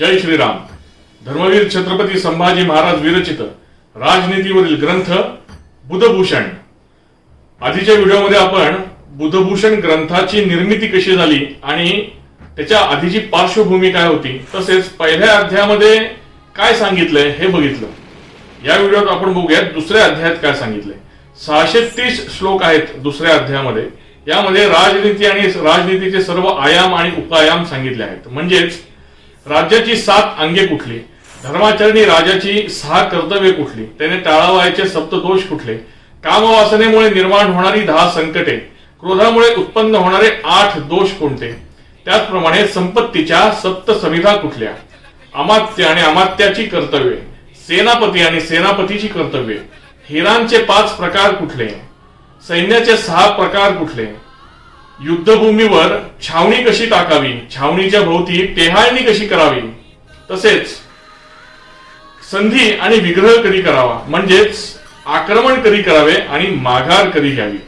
जय श्रीराम. धर्मवीर छत्रपती संभाजी महाराज विरचित राजनीतीवरील ग्रंथ बुधभूषण. आधीच्या व्हिडिओमध्ये आपण बुधभूषण ग्रंथाची निर्मिती कशी झाली आणि त्याच्या आधीची पार्श्वभूमी काय होती, तसेच पहिल्या अध्यायामध्ये काय सांगितलंय हे बघितलं. या व्हिडिओत आपण बघूयात दुसऱ्या अध्यायात काय सांगितलंय. 630 श्लोक आहेत दुसऱ्या अध्यायामध्ये. यामध्ये राजनीती आणि राजनीतीचे सर्व आयाम आणि उपायाम सांगितले आहेत. म्हणजेच राज्याची 7 अंगे कुठली, धर्माचरणी राजाची 6 कर्तव्ये कुठली, त्याने टाळावयाचे सप्तदोष कुठले, कामवासनेमुळे निर्माण होणारी 10 संकटे, क्रोधामुळे उत्पन्न होणारे 8 दोष कोणते, त्याचप्रमाणे संपत्तीच्या 7 समिधा कुठल्या, अमात्य आणि अमात्याची कर्तव्ये, सेनापती आणि सेनापतीची कर्तव्ये, हिरांचे 5 प्रकार कुठले, सैन्याचे 6 प्रकार कुठले, युद्धभूमीवर छावणी कशी टाकावी, छावणीच्या भोवती टेहाळणी कशी करावी, तसेच संधी आणि विग्रह कधी करावा, म्हणजेच आक्रमण कधी करावे आणि माघार कधी घ्यावी,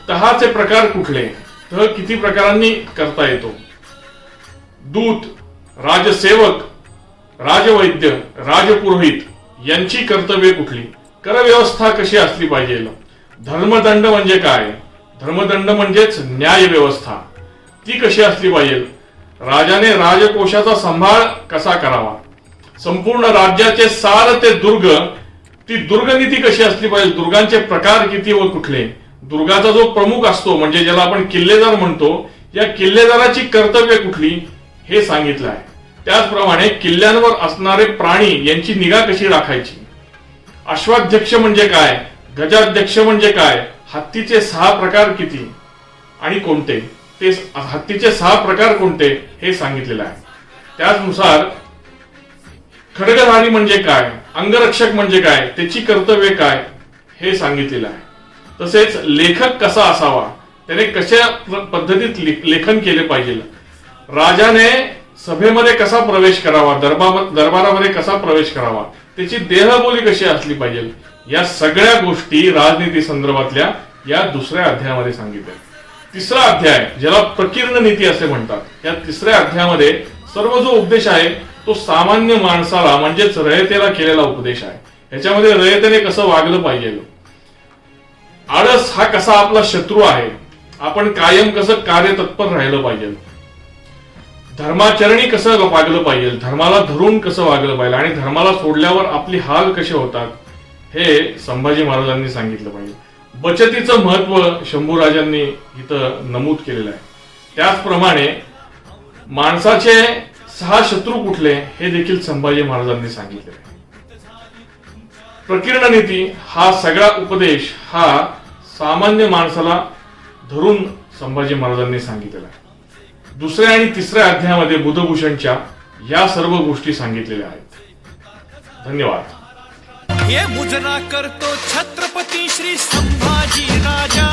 तहाचे प्रकार कुठले, तह किती प्रकारांनी करता येतो, दूत, राजसेवक, राजवैद्य, राजपुरोहित यांची कर्तव्ये कुठली, करव्यवस्था कशी असली पाहिजे, धर्मदंड म्हणजे काय, धर्मदंड म्हणजेच न्याय व्यवस्था, ती कशी असली पाहिजे, राजाने राजकोषाचा सांभाळ कसा करावा, संपूर्ण राज्याचे सार ते दुर्ग, ती दुर्गनीती कशी असली पाहिजे, दुर्गांचे प्रकार किती व कुठले, दुर्गाचा जो प्रमुख असतो म्हणजे ज्याला आपण किल्लेदार म्हणतो, या किल्लेदाराची कर्तव्ये कुठली हे सांगितलं आहे. त्याचप्रमाणे किल्ल्यांवर असणारे प्राणी यांची निगा कशी राखायची, अश्वाध्यक्ष म्हणजे काय, गजाध्यक्ष म्हणजे काय, हत्तीचे 6 प्रकार किती आणि कोणते, ते हत्तीचे 6 प्रकार कोणते हे सांगितलेलं आहे. त्याचनुसार खड्गधारी म्हणजे काय, अंगरक्षक म्हणजे काय, त्याची कर्तव्ये काय हे सांगितलेलं आहे. तसेच लेखक कसा असावा, त्याने कशा पद्धतीत लेखन केले पाहिजे, राजाने सभेमध्ये कसा प्रवेश करावा, दरबारामध्ये कसा प्रवेश करावा, त्याची देहबोली कशी असली पाहिजे, या सगळ्या गोष्टी राजनीती संदर्भातल्या या दुसऱ्या अध्यायामध्ये सांगितल्या. तिसरा अध्याय ज्याला प्रकीर्ण नीती असे म्हणतात, या तिसऱ्या अध्यायामध्ये सर्व जो उपदेश आहे तो सामान्य माणसाला म्हणजेच रयतेला केलेला उपदेश आहे. ह्याच्यामध्ये रयतेने कसं वागलं पाहिजे, आळस हा कसा आपला शत्रू आहे, आपण कायम कसं कार्यतत्पर राहिलं पाहिजे, धर्माचरणी कसं वागलं पाहिजे, धर्माला धरून कसं वागलं पाहिजे आणि धर्माला सोडल्यावर आपली हाल कसे होतात हे संभाजी महाराजांनी सांगितलं पाहिजे. बचतीचं महत्व शंभूराजांनी इथं नमूद केलेलं आहे. त्याचप्रमाणे माणसाचे 6 शत्रू कुठले हे देखील संभाजी महाराजांनी सांगितले आहे. प्रकीर्ण नीती हा सगळा उपदेश हा सामान्य माणसाला धरून संभाजी महाराजांनी सांगितलेला आहे. दुसऱ्या आणि तिसऱ्या अध्यायामध्ये बुधभूषणच्या या सर्व गोष्टी सांगितलेल्या आहेत. धन्यवाद. ये मुजरा करतो छत्रपती श्री संभाजी राजा.